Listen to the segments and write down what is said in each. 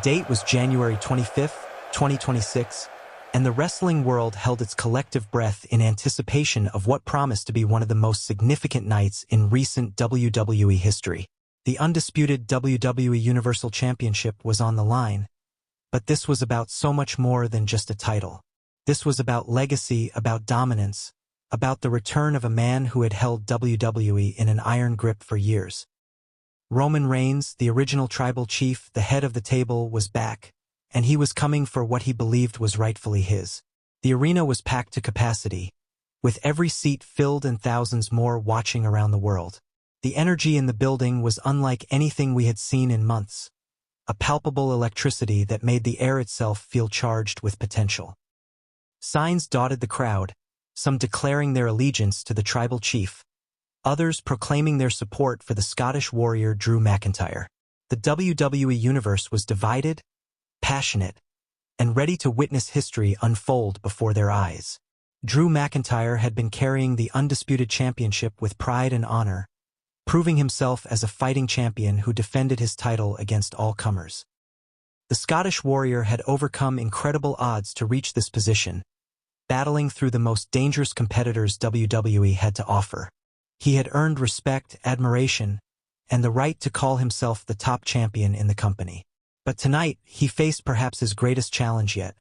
date was January 25th, 2026, and the wrestling world held its collective breath in anticipation of what promised to be one of the most significant nights in recent WWE history. The undisputed WWE Universal Championship was on the line, but this was about so much more than just a title. This was about legacy, about dominance, about the return of a man who had held WWE in an iron grip for years. Roman Reigns, the original tribal chief, the head of the table, was back, and he was coming for what he believed was rightfully his. The arena was packed to capacity, with every seat filled and thousands more watching around the world. The energy in the building was unlike anything we had seen in months, a palpable electricity that made the air itself feel charged with potential. Signs dotted the crowd, some declaring their allegiance to the tribal chief, others proclaiming their support for the Scottish warrior Drew McIntyre. The WWE Universe was divided, passionate, and ready to witness history unfold before their eyes. Drew McIntyre had been carrying the Undisputed Championship with pride and honor, proving himself as a fighting champion who defended his title against all comers. The Scottish warrior had overcome incredible odds to reach this position, battling through the most dangerous competitors WWE had to offer. He had earned respect, admiration, and the right to call himself the top champion in the company. But tonight, he faced perhaps his greatest challenge yet,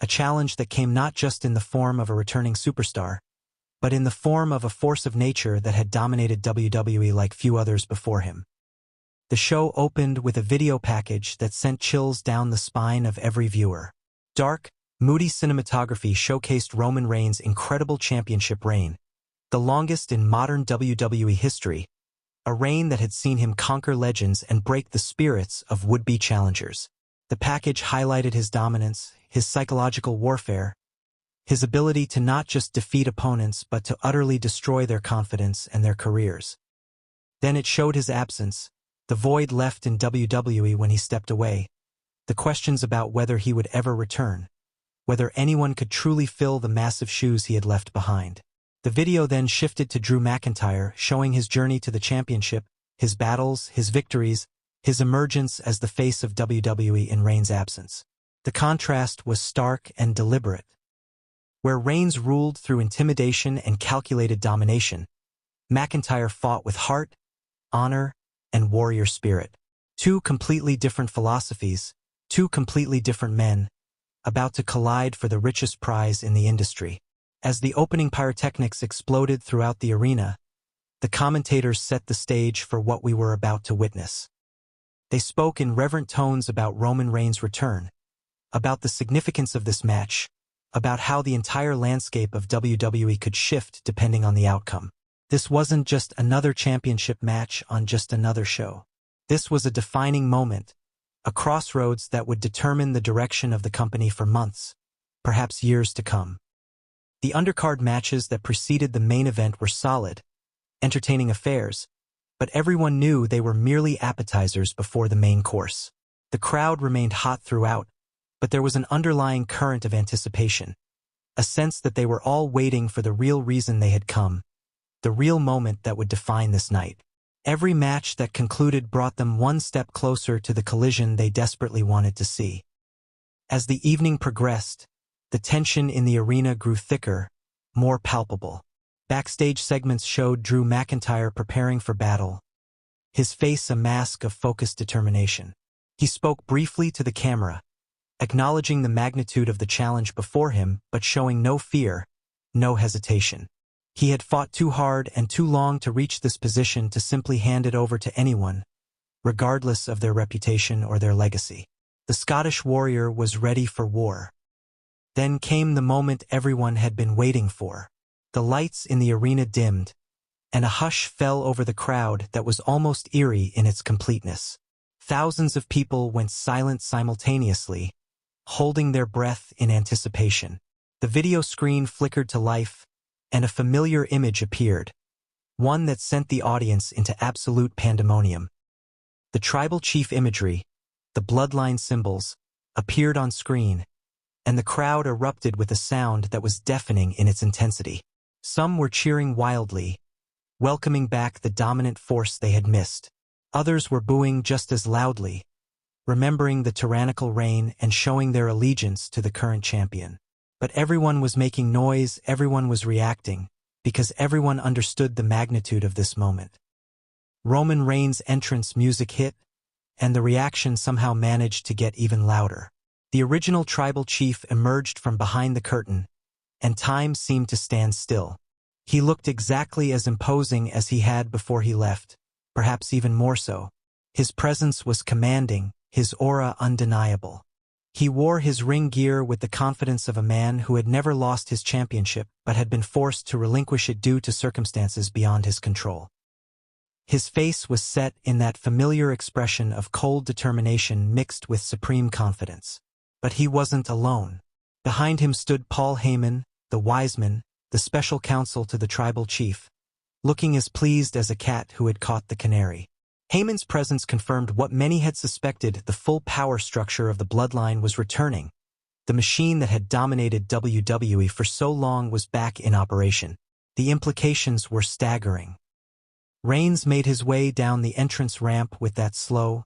a challenge that came not just in the form of a returning superstar, but in the form of a force of nature that had dominated WWE like few others before him. The show opened with a video package that sent chills down the spine of every viewer. Dark, moody cinematography showcased Roman Reigns' incredible championship reign, the longest in modern WWE history, a reign that had seen him conquer legends and break the spirits of would-be challengers. The package highlighted his dominance, his psychological warfare, his ability to not just defeat opponents but to utterly destroy their confidence and their careers. Then it showed his absence, the void left in WWE when he stepped away, the questions about whether he would ever return, whether anyone could truly fill the massive shoes he had left behind. The video then shifted to Drew McIntyre, showing his journey to the championship, his battles, his victories, his emergence as the face of WWE in Reigns' absence. The contrast was stark and deliberate. Where Reigns ruled through intimidation and calculated domination, McIntyre fought with heart, honor, and warrior spirit. Two completely different philosophies, two completely different men, about to collide for the richest prize in the industry. As the opening pyrotechnics exploded throughout the arena, the commentators set the stage for what we were about to witness. They spoke in reverent tones about Roman Reigns' return, about the significance of this match, about how the entire landscape of WWE could shift depending on the outcome. This wasn't just another championship match on just another show. This was a defining moment, a crossroads that would determine the direction of the company for months, perhaps years to come. The undercard matches that preceded the main event were solid, entertaining affairs, but everyone knew they were merely appetizers before the main course. The crowd remained hot throughout, but there was an underlying current of anticipation, a sense that they were all waiting for the real reason they had come, the real moment that would define this night. Every match that concluded brought them one step closer to the collision they desperately wanted to see. As the evening progressed, the tension in the arena grew thicker, more palpable. Backstage segments showed Drew McIntyre preparing for battle, his face a mask of focused determination. He spoke briefly to the camera, acknowledging the magnitude of the challenge before him but showing no fear, no hesitation. He had fought too hard and too long to reach this position to simply hand it over to anyone, regardless of their reputation or their legacy. The Scottish warrior was ready for war. Then came the moment everyone had been waiting for. The lights in the arena dimmed, and a hush fell over the crowd that was almost eerie in its completeness. Thousands of people went silent simultaneously, holding their breath in anticipation. The video screen flickered to life, and a familiar image appeared, one that sent the audience into absolute pandemonium. The tribal chief imagery, the bloodline symbols, appeared on screen, and the crowd erupted with a sound that was deafening in its intensity. Some were cheering wildly, welcoming back the dominant force they had missed. Others were booing just as loudly, remembering the tyrannical reign and showing their allegiance to the current champion. But everyone was making noise, everyone was reacting, because everyone understood the magnitude of this moment. Roman Reigns' entrance music hit, and the reaction somehow managed to get even louder. The original tribal chief emerged from behind the curtain, and time seemed to stand still. He looked exactly as imposing as he had before he left, perhaps even more so. His presence was commanding, his aura undeniable. He wore his ring gear with the confidence of a man who had never lost his championship but had been forced to relinquish it due to circumstances beyond his control. His face was set in that familiar expression of cold determination mixed with supreme confidence. But he wasn't alone. Behind him stood Paul Heyman, the wise man, the special counsel to the tribal chief, looking as pleased as a cat who had caught the canary. Heyman's presence confirmed what many had suspected: the full power structure of the bloodline was returning. The machine that had dominated WWE for so long was back in operation. The implications were staggering. Reigns made his way down the entrance ramp with that slow,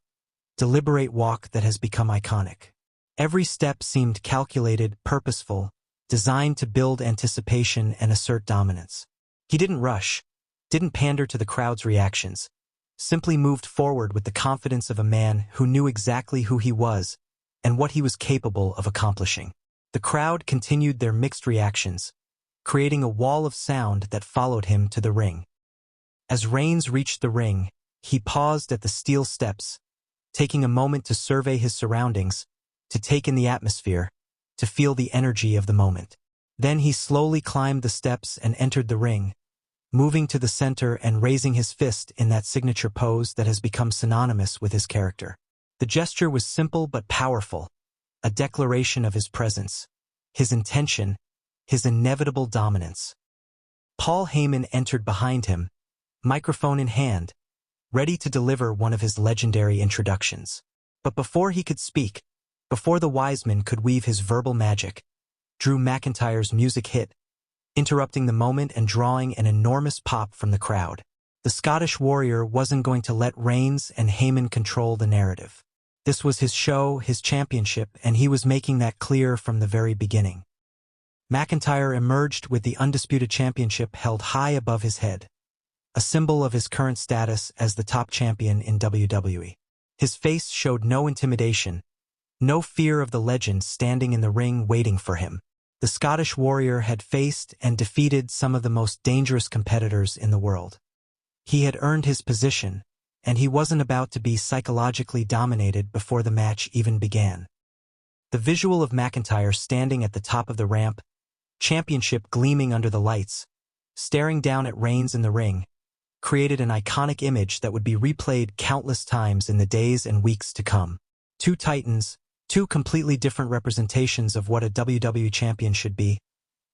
deliberate walk that has become iconic. Every step seemed calculated, purposeful, designed to build anticipation and assert dominance. He didn't rush, didn't pander to the crowd's reactions, simply moved forward with the confidence of a man who knew exactly who he was and what he was capable of accomplishing. The crowd continued their mixed reactions, creating a wall of sound that followed him to the ring. As Reigns reached the ring, he paused at the steel steps, taking a moment to survey his surroundings, to take in the atmosphere, to feel the energy of the moment. Then he slowly climbed the steps and entered the ring, moving to the center and raising his fist in that signature pose that has become synonymous with his character. The gesture was simple but powerful, a declaration of his presence, his intention, his inevitable dominance. Paul Heyman entered behind him, microphone in hand, ready to deliver one of his legendary introductions. But before he could speak, before the wise man could weave his verbal magic, Drew McIntyre's music hit, interrupting the moment and drawing an enormous pop from the crowd. The Scottish Warrior wasn't going to let Reigns and Heyman control the narrative. This was his show, his championship, and he was making that clear from the very beginning. McIntyre emerged with the Undisputed Championship held high above his head, a symbol of his current status as the top champion in WWE. His face showed no intimidation, no fear of the legend standing in the ring waiting for him. The Scottish Warrior had faced and defeated some of the most dangerous competitors in the world. He had earned his position, and he wasn't about to be psychologically dominated before the match even began. The visual of McIntyre standing at the top of the ramp, championship gleaming under the lights, staring down at Reigns in the ring, created an iconic image that would be replayed countless times in the days and weeks to come. Two titans, two completely different representations of what a WWE champion should be,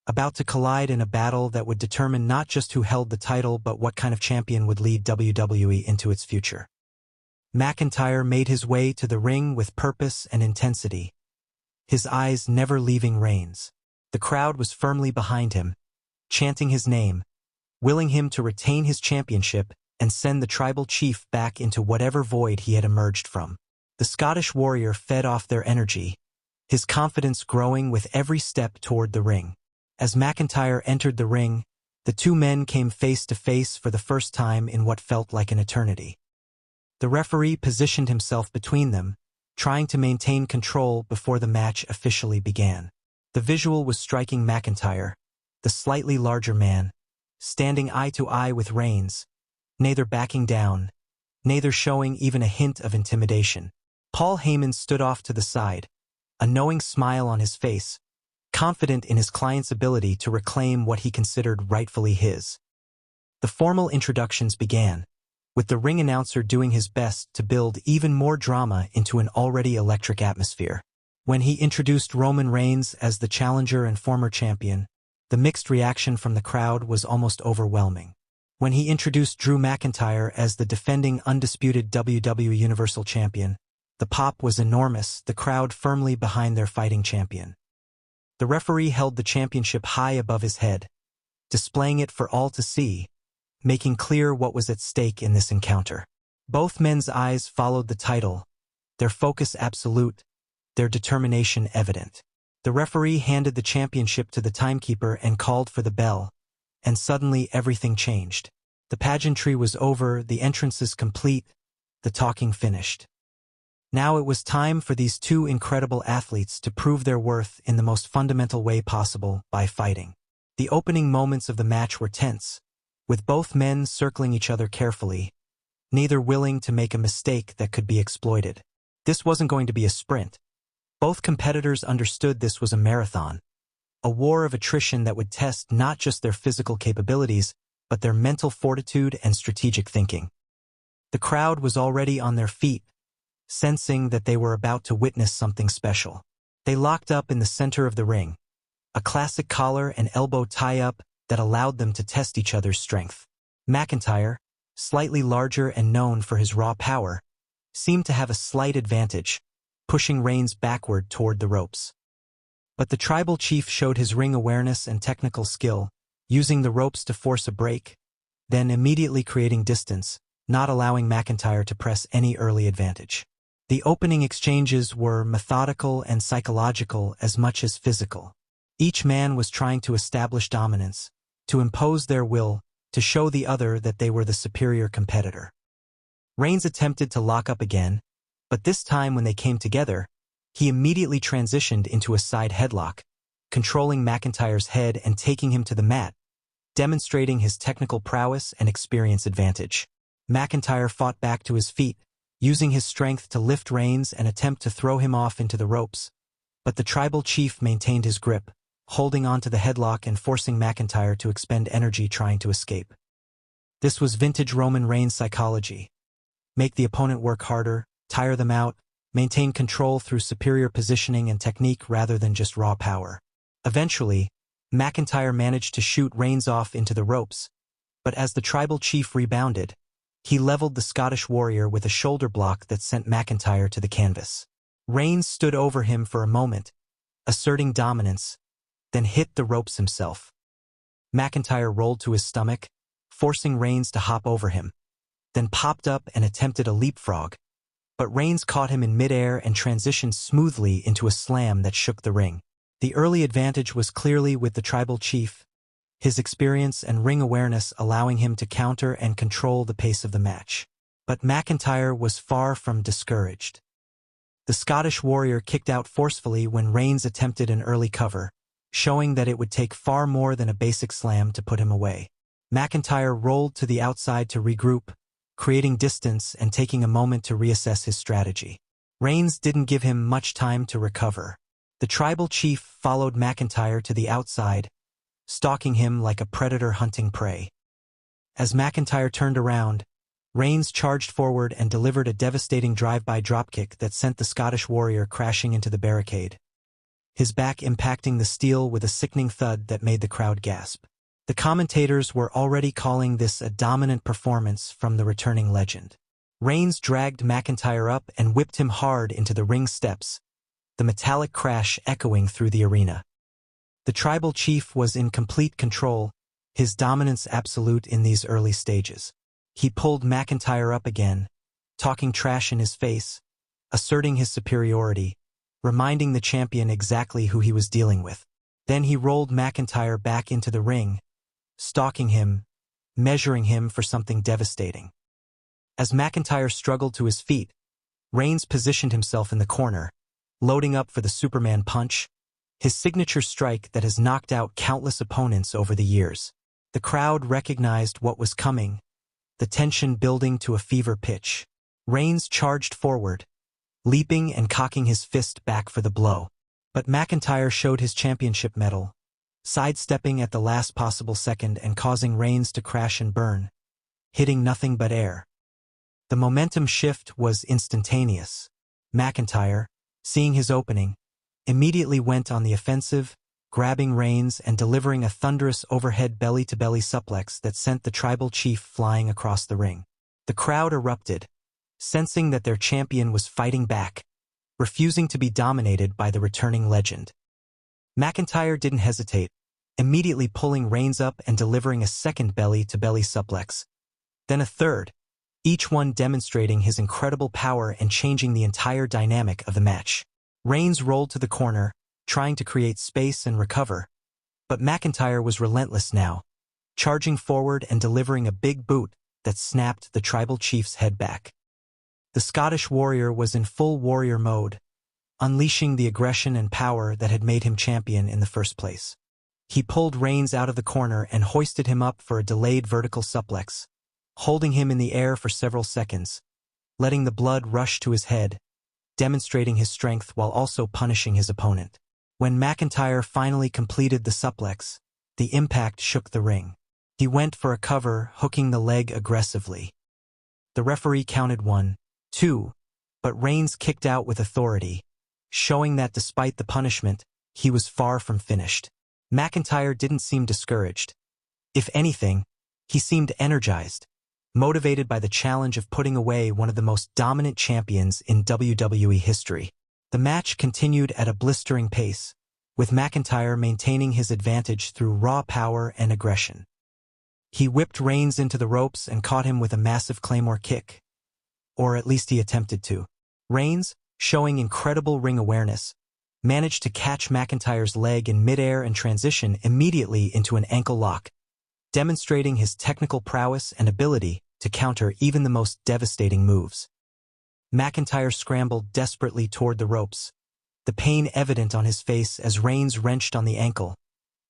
about to collide in a battle that would determine not just who held the title but what kind of champion would lead WWE into its future. McIntyre made his way to the ring with purpose and intensity, his eyes never leaving Reigns. The crowd was firmly behind him, chanting his name, willing him to retain his championship and send the tribal chief back into whatever void he had emerged from. The Scottish Warrior fed off their energy, his confidence growing with every step toward the ring. As McIntyre entered the ring, the two men came face to face for the first time in what felt like an eternity. The referee positioned himself between them, trying to maintain control before the match officially began. The visual was striking: McIntyre, the slightly larger man, standing eye to eye with Reigns, neither backing down, neither showing even a hint of intimidation. Paul Heyman stood off to the side, a knowing smile on his face, confident in his client's ability to reclaim what he considered rightfully his. The formal introductions began, with the ring announcer doing his best to build even more drama into an already electric atmosphere. When he introduced Roman Reigns as the challenger and former champion, the mixed reaction from the crowd was almost overwhelming. When he introduced Drew McIntyre as the defending undisputed WWE Universal Champion, the pop was enormous, the crowd firmly behind their fighting champion. The referee held the championship high above his head, displaying it for all to see, making clear what was at stake in this encounter. Both men's eyes followed the title, their focus absolute, their determination evident. The referee handed the championship to the timekeeper and called for the bell, and suddenly everything changed. The pageantry was over, the entrances complete, the talking finished. Now it was time for these two incredible athletes to prove their worth in the most fundamental way possible, by fighting. The opening moments of the match were tense, with both men circling each other carefully, neither willing to make a mistake that could be exploited. This wasn't going to be a sprint. Both competitors understood this was a marathon, a war of attrition that would test not just their physical capabilities, but their mental fortitude and strategic thinking. The crowd was already on their feet, sensing that they were about to witness something special. They locked up in the center of the ring, a classic collar and elbow tie-up that allowed them to test each other's strength. Mcintyre, slightly larger and known for his raw power, seemed to have a slight advantage, pushing Reigns backward toward the ropes. But the tribal chief showed his ring awareness and technical skill, using the ropes to force a break, then immediately creating distance, not allowing Mcintyre to press any early advantage. The opening exchanges were methodical and psychological as much as physical. Each man was trying to establish dominance, to impose their will, to show the other that they were the superior competitor. Reigns attempted to lock up again, but this time when they came together, he immediately transitioned into a side headlock, controlling Mcintyre's head and taking him to the mat, demonstrating his technical prowess and experience advantage. Mcintyre fought back to his feet, using his strength to lift Reigns and attempt to throw him off into the ropes, but the tribal chief maintained his grip, holding on to the headlock and forcing Mcintyre to expend energy trying to escape. This was vintage Roman Reigns psychology. Make the opponent work harder, tire them out, maintain control through superior positioning and technique rather than just raw power. Eventually, Mcintyre managed to shoot Reigns off into the ropes, but as the tribal chief rebounded, he leveled the Scottish warrior with a shoulder block that sent Mcintyre to the canvas. Reigns stood over him for a moment, asserting dominance, then hit the ropes himself. Mcintyre rolled to his stomach, forcing Reigns to hop over him, then popped up and attempted a leapfrog, but Reigns caught him in midair and transitioned smoothly into a slam that shook the ring. The early advantage was clearly with the tribal chief, his experience and ring awareness allowing him to counter and control the pace of the match. But Mcintyre was far from discouraged. The Scottish warrior kicked out forcefully when Reigns attempted an early cover, showing that it would take far more than a basic slam to put him away. Mcintyre rolled to the outside to regroup, creating distance and taking a moment to reassess his strategy. Reigns didn't give him much time to recover. The tribal chief followed Mcintyre to the outside, stalking him like a predator hunting prey. As Mcintyre turned around, Reigns charged forward and delivered a devastating drive-by dropkick that sent the Scottish warrior crashing into the barricade, his back impacting the steel with a sickening thud that made the crowd gasp. The commentators were already calling this a dominant performance from the returning legend. Reigns dragged Mcintyre up and whipped him hard into the ring steps, the metallic crash echoing through the arena. The tribal chief was in complete control, his dominance absolute in these early stages. He pulled Mcintyre up again, talking trash in his face, asserting his superiority, reminding the champion exactly who he was dealing with. Then he rolled Mcintyre back into the ring, stalking him, measuring him for something devastating. As Mcintyre struggled to his feet, Reigns positioned himself in the corner, loading up for the Superman punch, his signature strike that has knocked out countless opponents over the years. The crowd recognized what was coming, the tension building to a fever pitch. Reigns charged forward, leaping and cocking his fist back for the blow. But Mcintyre showed his championship medal, sidestepping at the last possible second and causing Reigns to crash and burn, hitting nothing but air. The momentum shift was instantaneous. Mcintyre, seeing his opening, immediately went on the offensive, grabbing Reigns and delivering a thunderous overhead belly-to-belly suplex that sent the tribal chief flying across the ring. The crowd erupted, sensing that their champion was fighting back, refusing to be dominated by the returning legend. Mcintyre didn't hesitate, immediately pulling Reigns up and delivering a second belly-to-belly suplex, then a third, each one demonstrating his incredible power and changing the entire dynamic of the match. Reigns rolled to the corner, trying to create space and recover, but McIntyre was relentless now, charging forward and delivering a big boot that snapped the tribal chief's head back. The Scottish warrior was in full warrior mode, unleashing the aggression and power that had made him champion in the first place. He pulled Reigns out of the corner and hoisted him up for a delayed vertical suplex, holding him in the air for several seconds, letting the blood rush to his head, demonstrating his strength while also punishing his opponent. When McIntyre finally completed the suplex, the impact shook the ring. He went for a cover, hooking the leg aggressively. The referee counted 1, 2, but Reigns kicked out with authority, showing that despite the punishment, he was far from finished. McIntyre didn't seem discouraged. If anything, he seemed energized, motivated by the challenge of putting away one of the most dominant champions in WWE history. The match continued at a blistering pace, with McIntyre maintaining his advantage through raw power and aggression. He whipped Reigns into the ropes and caught him with a massive Claymore kick. Or at least he attempted to. Reigns, showing incredible ring awareness, managed to catch McIntyre's leg in midair and transition immediately into an ankle lock, demonstrating his technical prowess and ability to counter even the most devastating moves. McIntyre scrambled desperately toward the ropes, the pain evident on his face as Reigns wrenched on the ankle,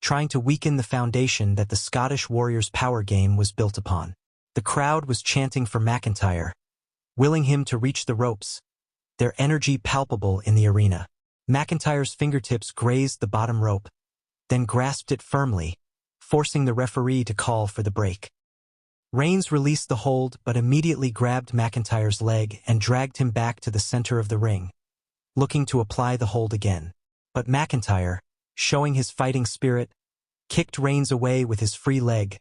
trying to weaken the foundation that the Scottish warrior's power game was built upon. The crowd was chanting for McIntyre, willing him to reach the ropes, their energy palpable in the arena. McIntyre's fingertips grazed the bottom rope, then grasped it firmly, forcing the referee to call for the break. Reigns released the hold but immediately grabbed McIntyre's leg and dragged him back to the center of the ring, looking to apply the hold again. But McIntyre, showing his fighting spirit, kicked Reigns away with his free leg,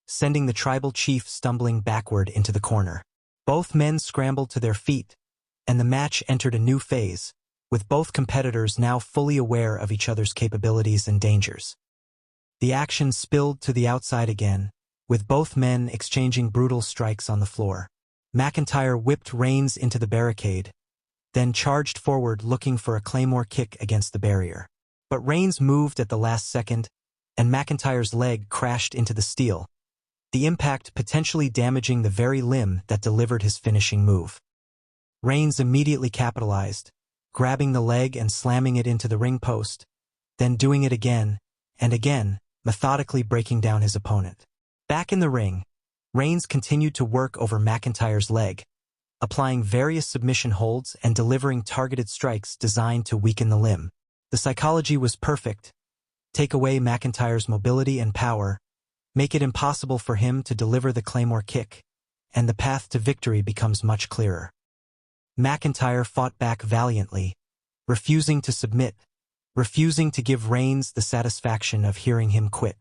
sending the tribal chief stumbling backward into the corner. Both men scrambled to their feet, and the match entered a new phase, with both competitors now fully aware of each other's capabilities and dangers. The action spilled to the outside again, with both men exchanging brutal strikes on the floor. McIntyre whipped Reigns into the barricade, then charged forward looking for a Claymore kick against the barrier. But Reigns moved at the last second, and McIntyre's leg crashed into the steel, the impact potentially damaging the very limb that delivered his finishing move. Reigns immediately capitalized, grabbing the leg and slamming it into the ring post, then doing it again and again, methodically breaking down his opponent. Back in the ring, Reigns continued to work over McIntyre's leg, applying various submission holds and delivering targeted strikes designed to weaken the limb. The psychology was perfect. Take away McIntyre's mobility and power, make it impossible for him to deliver the Claymore kick, and the path to victory becomes much clearer. McIntyre fought back valiantly, refusing to submit, refusing to give Reigns the satisfaction of hearing him quit.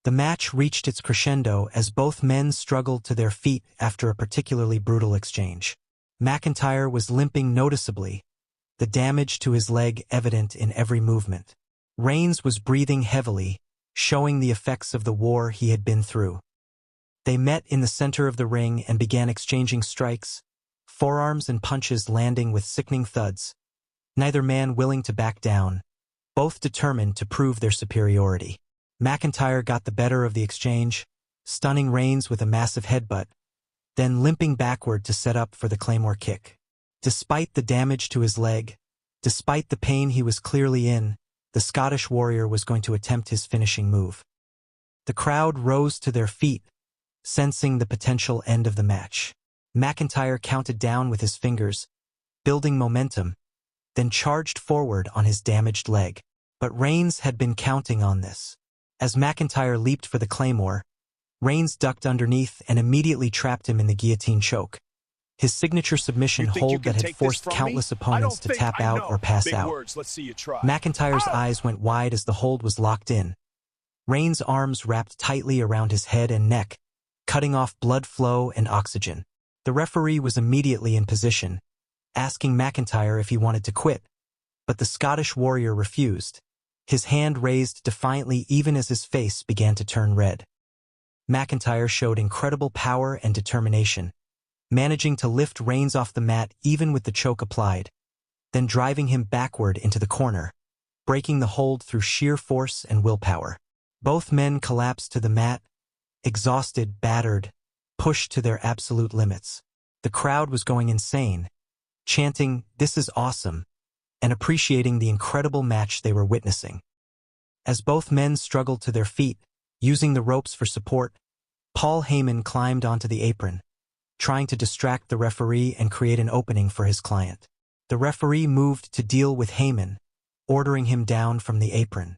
The match reached its crescendo as both men struggled to their feet after a particularly brutal exchange. McIntyre was limping noticeably, the damage to his leg evident in every movement. Reigns was breathing heavily, showing the effects of the war he had been through. They met in the center of the ring and began exchanging strikes, forearms and punches landing with sickening thuds, neither man willing to back down, both determined to prove their superiority. McIntyre got the better of the exchange, stunning Reigns with a massive headbutt, then limping backward to set up for the Claymore kick. Despite the damage to his leg, despite the pain he was clearly in, the Scottish warrior was going to attempt his finishing move. The crowd rose to their feet, sensing the potential end of the match. McIntyre counted down with his fingers, building momentum, then charged forward on his damaged leg. But Reigns had been counting on this. As McIntyre leaped for the Claymore, Reigns ducked underneath and immediately trapped him in the guillotine choke. His signature submission hold that had forced countless opponents to tap out or pass out. McIntyre's eyes went wide as the hold was locked in. Reigns' arms wrapped tightly around his head and neck, cutting off blood flow and oxygen. The referee was immediately in position, asking McIntyre if he wanted to quit, but the Scottish warrior refused, his hand raised defiantly even as his face began to turn red. McIntyre showed incredible power and determination, managing to lift Reigns off the mat even with the choke applied, then driving him backward into the corner, breaking the hold through sheer force and willpower. Both men collapsed to the mat, exhausted, battered, pushed to their absolute limits. The crowd was going insane, chanting, "This is awesome," and appreciating the incredible match they were witnessing. As both men struggled to their feet, using the ropes for support, Paul Heyman climbed onto the apron, trying to distract the referee and create an opening for his client. The referee moved to deal with Heyman, ordering him down from the apron.